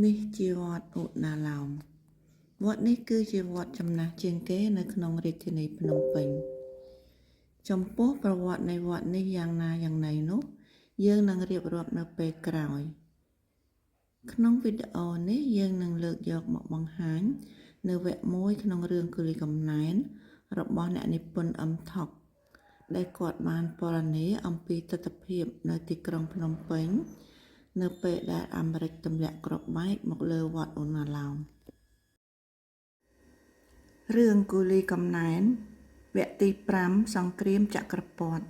នេះជាវត្តឧណាឡោមវត្តនេះគឺជាវត្តចំណាស់ជាងគេនៅក្នុងរាជធានីភ្នំពេញចំពោះប្រវត្តិនៃវត្តនេះយ៉ាងណាយ៉ាងណីនោះយើងនឹងរៀបរាប់នៅពេលក្រោយក្នុងវីដេអូនេះយើងនឹងលើកយកមកបង្ហាញនៅវគ្គមួយក្នុងរឿងគូលីកំណែនរបស់អ្នកនិពន្ធអឹមថុកដែលគាត់បានពណ៌នាអំពីទស្សនវិជ្ជានៅទីក្រុងភ្នំពេញនៅពេលដែលអាមេរិកទម្លាក់គ្រាប់បែកមកលើវត្តឧណាឡោមរឿងគូលីកំណែនវគ្គទី5សង្គ្រាមចក្រពត្តិ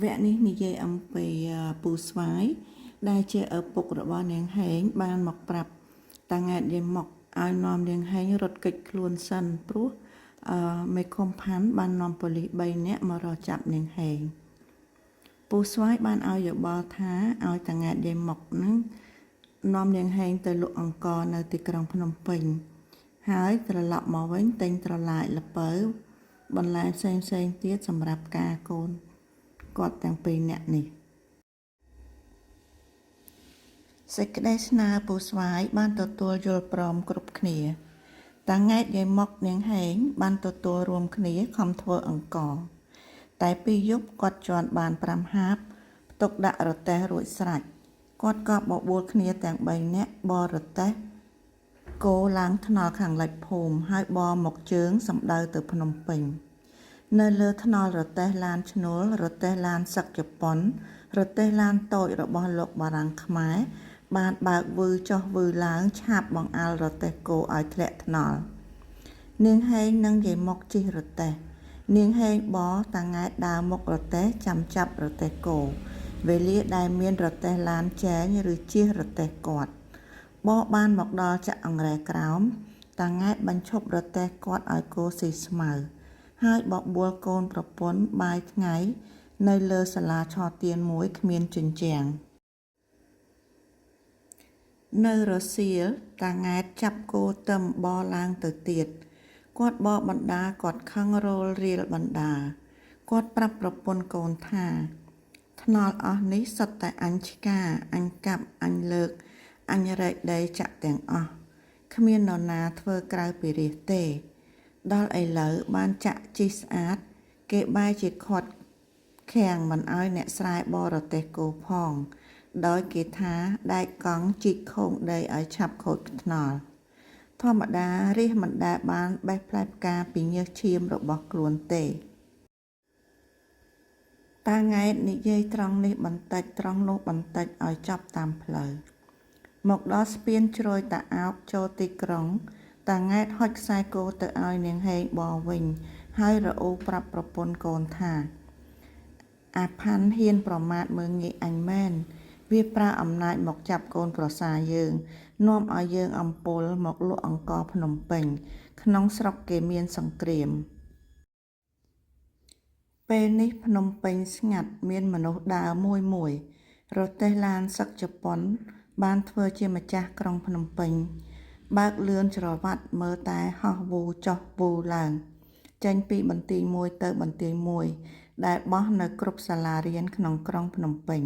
វគ្គនេះនិយាយអំពីពូស្វាយដែលជាឪពុករបស់នាងហេងបានមកប្រាប់តាង៉ែតយាយមកឲ្យនាំនាងហេងរត់គេចខ្លួនសិនព្រោះមេឃុំផាន់បាននាំប៉ូលីស3នាក់មករកចាប់នាងហេងពូស្វាយបានឲ្យយោបល់ថាឲ្យតាង៉ែតយាយមកនឹងនាំនាងហេងទៅលក់អង្ករនៅទីក្រុងភ្នំពេញហើយត្រឡប់មកវិញទិញត្រឡាចល្ពៅបន្លែផ្សេងទៀតសម្រាប់ការកូនគាត់ទាំងពីរនាក់នេះសេចក្តីស្នើពូស្វាយបានទទួលយល់ព្រមគ្រប់គ្នាតាង៉ែតយាយមកនាងហេងបានទទួលរួមគ្នាខំធ្វើអង្ករតែពីយប់គាត់ជន់បាន5ហាបផ្ទុកដាក់រទេះរួចស្រេចគាត់ក៏បបួលគ្នាទាំង3នាក់បររទេះគោឡើងថ្នល់ខាងលិចភូមិហើយបរមកជើងសំដៅទៅភ្នំពេញនៅលើថ្នល់រទេះឡានឈ្នួលរទេះឡានសឹកជប៉ុនរទេះឡានតូចរបស់លោកបារាំងខ្មែរបានបើកវឺចុះវឺឡើងឆាបបង្អល់រទេះគោឲ្យធ្លាក់ថ្នល់នាងហេងនិងយាយមកជិះរទេះនាងហេងបតាង៉ែតដើរមុខរទេះចាំចាប់រទេះគោវេលាដែលមានរទេះឡានចែងឬជិះរទេះគាត់បបានមកដល់ចាក់អង្រែក្រោមតាង៉ែតបញ្ឈប់រទេះគាត់ឲ្យគោស៊ីស្មៅហើយបបួលកូនប្រពន្ធបាយថ្ងៃនៅលើសាលាឆទានមួយគ្មានជញ្ជាំងនៅរសៀលតាង៉ែតចាប់គោទឹមបឡើងទៅទៀតគាត់បបណ្ដាគាត់ខឹងរោលរៀលបណ្ដាគាត់ប្រាប់ប្រពន្ធកូនថាថ្នល់អស់នេះសុទ្ធតែអញឆ្កាអញកាប់អញលើកអញរែកដីចាក់ទាំងអស់គ្មាននរណាធ្វើក្រៅពីរាជទេដល់ឥឡូវបានចាក់ជីស្អាតគេបែរជាខាត់ខាំងមិនឲ្យអ្នកស្រែបរទេសគោផងដោយគេថាដែកកង់ជីកខូងដីឲ្យឆាប់ខូចថ្នល់ធម្មតារាជមិនដែលបានបេះផ្លែផ្កាពីញើសឈាមរបស់ខ្លួនទេតាង៉ែតនិយាយត្រង់នេះបន្តិចត្រង់នោះបន្តិចឲ្យចប់តាមផ្លូវមកដល់ស្ពានជ្រោយតាអោបចូលទីក្រុងតាង៉ែតហុចខ្សែគោទៅឲ្យនាងហេងបរវិញហើយរអ៊ូប្រាប់ប្រពន្ធកូនថាអាផាន់ហ៊ានប្រមាថមើងងាយអញមែនវាប្រើអំណាចមកចាប់កូនប្រសារយើងនាំឲ្យយើងអំពុលមកលក់អង្ករភ្នំពេញក្នុងស្រុកគេមានសង្គ្រាមពេលនេះភ្នំពេញស្ងាត់មានមនុស្សដើរមួយរទេះឡានសឹកជប៉ុនបានធ្វើជាម្ចាស់ក្រុងភ្នំពេញបើកលឿនច្រវ៉ាត់មើលតែហោះវូចុះវូឡើងចេញពីបន្ទាយមួយទៅបន្ទាយមួយដែលបោះនៅគ្រប់សាលារៀនក្នុងក្រុងភ្នំពេញ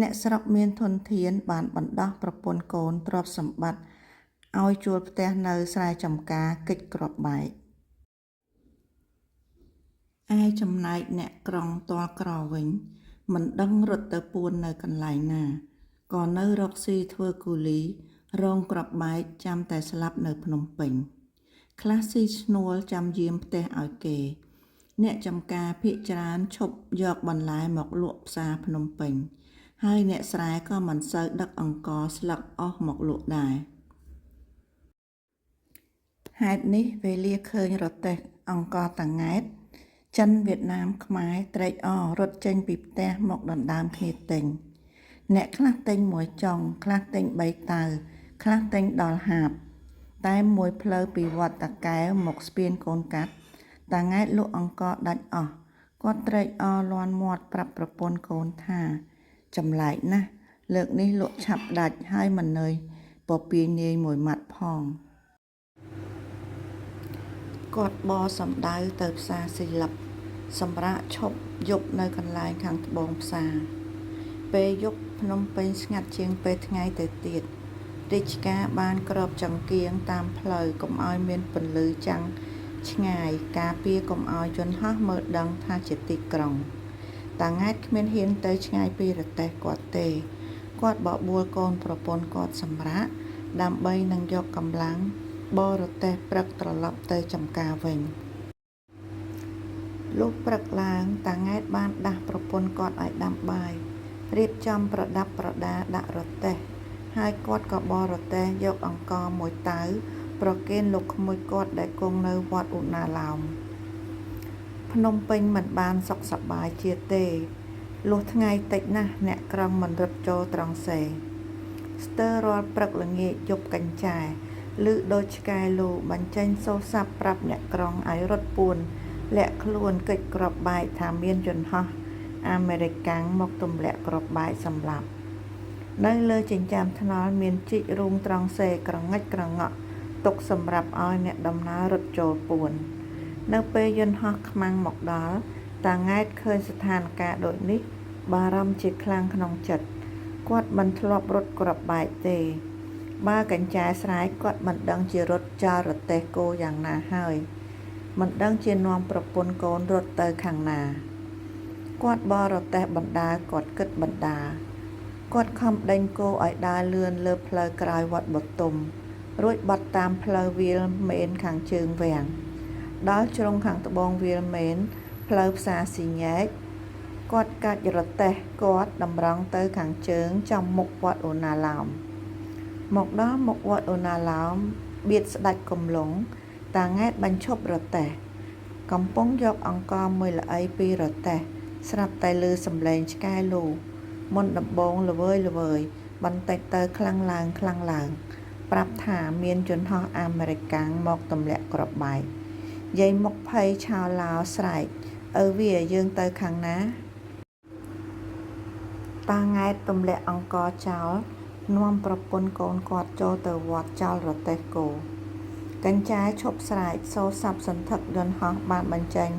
អ្នកស្រុកមានធនធានបានបណ្ដោះប្រពន្ធកូនទ្រព្យសម្បត្តិឲ្យជួលផ្ទះនៅស្រែចម្ការកិច្ចគ្រាប់បែកឯចំណែកអ្នកក្រុងទាល់ក្រវិញមិនដឹងរត់ទៅពួននៅកន្លែងណាក៏នៅរកស៊ីធ្វើគូលីរងគ្រាប់បែកចាំតែស្លាប់នៅភ្នំពេញខ្លះស៊ីឈ្នួលចាំយាមផ្ទះឲ្យគេអ្នកចំការភាគច្រើនឈប់យកបន្លែមកលក់ផ្សារភ្នំពេញហើយអ្នកស្រែក៏មិនសូវដឹកអង្ករស្លឹកអស់មកលក់ដែរហេតុនេះវេលាឃើញរទេះអង្ករតាង៉ែតចិនវៀតណាមខ្មែរត្រេកអររត់ចេញពីផ្ទះមកដណ្ដើមគ្នាទិញអ្នកខ្លះទិញមួយចុងខ្លះទិញ3តៅខ្លះទិញដល់ហាបតែមួយផ្លូវពីវត្តតាកែវមកស្ពានកូនកាត់តាង៉ែតលក់អង្ករដាច់អស់គាត់ត្រេកអរលាន់មាត់ប្រាប់ប្រពន្ធកូនថាចម្លែកណាស់លើកនេះលក់ឆាប់ដាច់ហើយមិននឿយពពាយនាយមួយម៉ាត់ផងគាត់បរសំដៅទៅផ្សារស៊ីលឹបសម្រាប់ឈប់យប់នៅកន្លែងខាងត្បូងផ្សារ ពេលយប់ភ្នំពេញស្ងាត់ជាងពេលថ្ងៃទៅទៀតរាជការបានគ្របចង្គៀងតាមផ្លូវកុំឲ្យមានពន្លឺចាំងឆ្ងាយការពារកុំឲ្យយន្តហោះមើលដឹងថាជាទីក្រុងតាង៉ែតគ្មានហ៊ានទៅឆ្ងាយពីរទេះគាត់ទេគាត់បបួលកូនប្រពន្ធគាត់សម្រាកដើម្បីនឹងយកកម្លាំងបរទេះព្រឹកត្រឡប់ទៅចំការវិញលុះព្រឹកឡើងតាង៉ែតបានដាស់ប្រពន្ធគាត់ឲ្យដាំបាយរៀបចំប្រដាប់ប្រដាដាក់រទេះហើយគាត់ក៏បរទេះយកអង្ករមួយតៅប្រគេនលោកក្មួយគាត់ដែលគង់នៅវត្តឧណាឡោមភ្នំពេញមិនបានសុខសប្បាយជាទេលុះថ្ងៃតិចណាស់អ្នកក្រុងមិនរត់ចូលត្រង់សេស្ទើររាល់ព្រឹកល្ងាចយប់កញ្ចែឬដូចឆ្កែលូបញ្ចេញសូរស័ព្ទប្រាប់អ្នកក្រុងឲ្យរត់ពួនលាក់ខ្លួនកិច្ចគ្រាប់បែកថាមានយន្តហោះអាមេរិកាំងមកទម្លាក់គ្រាប់បែកសម្លាប់នៅលើចិញ្ចើមថ្នល់មានជីករូងត្រង់សេក្រងិចក្រងក់ទុកសម្រាប់ឲ្យអ្នកដំណើររត់ចូលពួននៅពេលយន្តហោះខ្មាំងមកដល់តាង៉ែតឃើញស្ថានភាពដូចនេះបារម្ភជាខ្លាំងក្នុងចិត្តគាត់មិនធ្លាប់រត់គ្រាប់បែកទេបើកញ្ចែស្រែកគាត់មិនដឹងជារត់ចោលរទេះគោយ៉ាងណាហើយមិនដឹងជានាំប្រពន្ធកូនរត់ទៅខាងណាគាត់បរទេះបណ្ដាគាត់គិតបណ្ដាគាត់ខំដេញគោឲ្យដើរលឿនលើផ្លូវក្រោយវត្តបទុមរួចបត់តាមផ្លូវវាលមេនខាងជើងវាំងដល់ជ្រុងខាងត្បូងវាលមេនផ្លូវផ្សារស៊ីញែកគាត់កាច់រទេះគាត់តម្រង់ទៅខាងជើងចំមុខវត្តអូណាឡោមមកដល់មុខវត្តអូណាឡោមបៀតស្ដាច់កំឡុងតាង៉ែតបញ្ឈប់រទេះកំពុងយកអង្ករមួយល្អីពីរទេះស្រាប់តែឮសំឡេងឆ្កែលូមុនដំបងល្វើយបន្តិចទៅខ្លាំងឡើងប្រាប់ថាមានយន្តហោះអាមេរិកកាំងមកទម្លាក់គ្រាប់បែកយាយមុខភ័យឆោឡោស្រែកវាយើងទៅខាងណាតាង៉ែតទម្លាក់អង្ករចោលនាំប្រពន្ធកូនគាត់ចូលទៅវត្តចោលរទេះគោកញ្ចែឈប់ស្រែកសូរស័ព្ទសន្ធឹកយន្តហោះបានបញ្ចេញ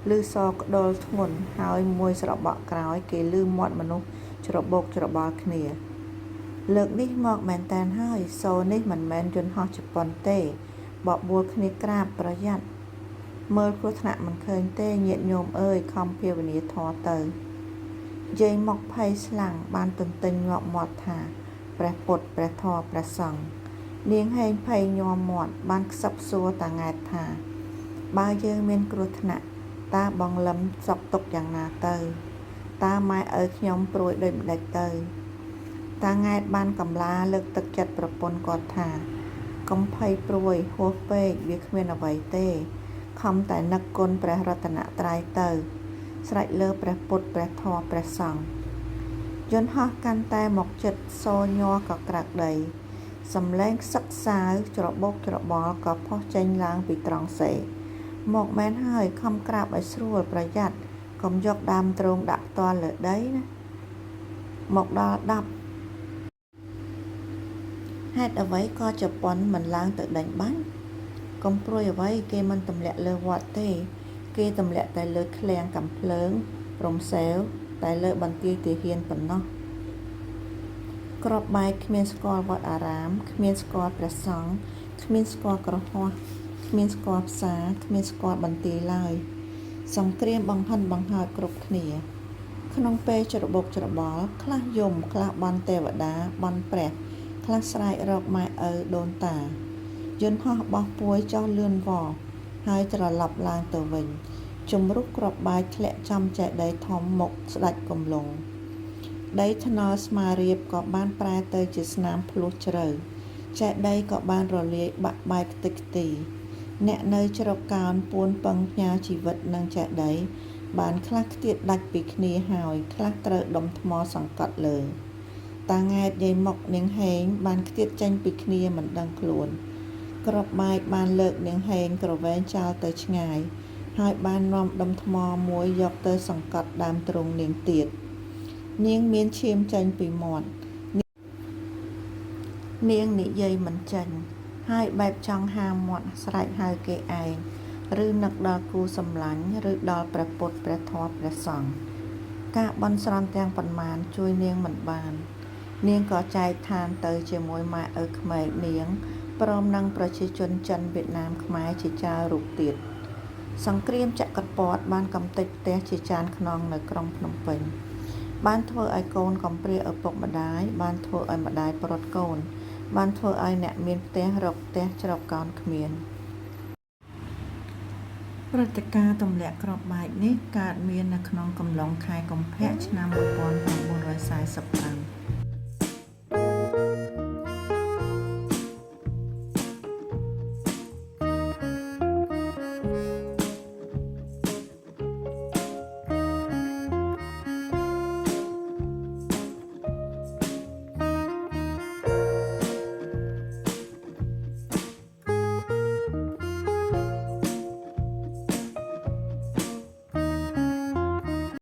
ឮសរក្ដុលធ្ងន់ហើយមួយស្របក់ក្រោយគេឮមាត់មនុស្សច្របូកច្របល់គ្នាលើកនេះមកមែនតែនហើយសូរនេះមិនមែនយន្តហោះជប៉ុនទេបបួលគ្នាក្រាបប្រយ័ត្នមើលគ្រោះថ្នាក់មិនឃើញទេញាតិញោមអើយខំភាវនាធម៌ទៅយាយមកភ័យស្លាំងបានទន្ទិញងាប់មាត់ថាព្រះពុទ្ធព្រះធម៌ព្រះសង្ឃនាងហេងភ័យញ័រមាត់បានខ្សឹបសួរតាង៉ែតថាបើយើងមានគ្រោះថ្នាក់តើបងលឹមសក់ទុកយ៉ាងណាទៅតើម៉ែឪខ្ញុំព្រួយដូចម្ដេចទៅតាង៉ែតបានកំឡាលើកទឹកចិត្តប្រពន្ធគាត់ថាកុំភ័យព្រួយហួសពេកវាគ្មានអ្វីទេខំតែនឹកគុណព្រះរតនត្រ័យទៅស្រេចលើព្រះពុទ្ធព្រះធម៌ព្រះសង្ឃយន្តហោះកាន់តែមកចិត្តសូរញ័រក៏ក្រាក់ដីសំឡេងខ្សឹកសាវច្របូកច្របល់ក៏ផុសចេញឡើងពីត្រង់សេមកមែនហើយខំក្រាបឲ្យស្រួលប្រយ័ត្នកុំយកដើមទ្រូងដាក់ផ្ទាល់លើដីណាមកដល់10ហេតុអ្វីក៏ជប៉ុនមិនឡើងទៅដេញបាញ់កុំព្រួយអ្វីគេមិនទម្លាក់លើវត្តទេគេទម្លាក់តែលើឃ្លាំងកាំភ្លើងរំសេវតែលើបន្ទាយទាហានប៉ុណ្ណោះគ្រាប់បែកគ្មានស្គាល់វត្តអារាមគ្មានស្គាល់ព្រះសង្ឃគ្មានស្គាល់ក្រហមគ្មានស្គាល់ផ្សារគ្មានស្គាល់បន្ទាយឡើយសង្គ្រាមបង្ហិនបង្ហើចគ្រប់គ្នាក្នុងពេលច្របូកច្របល់ខ្លះយំខ្លះបន់ទេវតាបន់ព្រះខ្លះស្រែករកម៉ែឪដូនតាយន្តហោះបោះពួយចុះលឿនវ៉ហើយត្រឡប់ឡើងទៅវិញជំរុះគ្រាប់បែកធ្លាក់ចំចេតិយធំមុខស្ដាច់កំឡុងដីថ្នល់ស្មារាបក៏បានប្រែទៅជាស្នាមភ្លោះជ្រៅចេតិយក៏បានរលាយបាក់បែកខ្ទេចខ្ទីអ្នកនៅជ្រកកោនពួនពឹងផ្ញើជីវិតនឹងចេតិយបានខ្លះខ្ទាតដាច់ពីគ្នាហើយខ្លះត្រូវដុំថ្មសង្កត់លើតាង៉ែតយាយមុខនាងហេងបានខ្ទាតចេញពីគ្នាមិនដឹងខ្លួនគ្រាប់បែកបានលើកនាងហេងក្រវែងចោលទៅឆ្ងាយហើយបាននាំដុំថ្មមួយយកទៅសង្កត់ដើមទ្រូងនាងទៀតនាងមានឈាមចេញពីមាត់នាងនិយាយមិនចេញហើយបែបចង់ហាមាត់ស្រែកហៅគេឯងឬនឹកដល់គូសម្លាញ់ឬដល់ព្រះពុទ្ធព្រះធម៌ព្រះសង្ឃ ការបន់ស្រន់ទាំងប៉ុន្មានជួយនាងមិនបាននាងក៏ចែកឋានទៅជាមួយម៉ាក់ឪក្មេកនាងព្រមនឹងប្រជាជនចិនវៀតណាមខ្មែរជាច្រើនរូបទៀតសង្គ្រាមចក្រពត្តិបានកំទេចផ្ទះជាច្រើនខ្នងនៅក្រុងភ្នំពេញបានធ្វើឲ្យកូនកំព្រាឪពុកម្ដាយបានធ្វើឲ្យម្ដាយប្រត់កូនបានធ្វើឲ្យអ្នកមានផ្ទះរកផ្ទះច្រកកោនគ្មានព្រឹត្តិការណ៍ទម្លាក់គ្រាប់បែកនេះកើតមាននៅក្នុងកំឡុងខែកុម្ភៈឆ្នាំ1945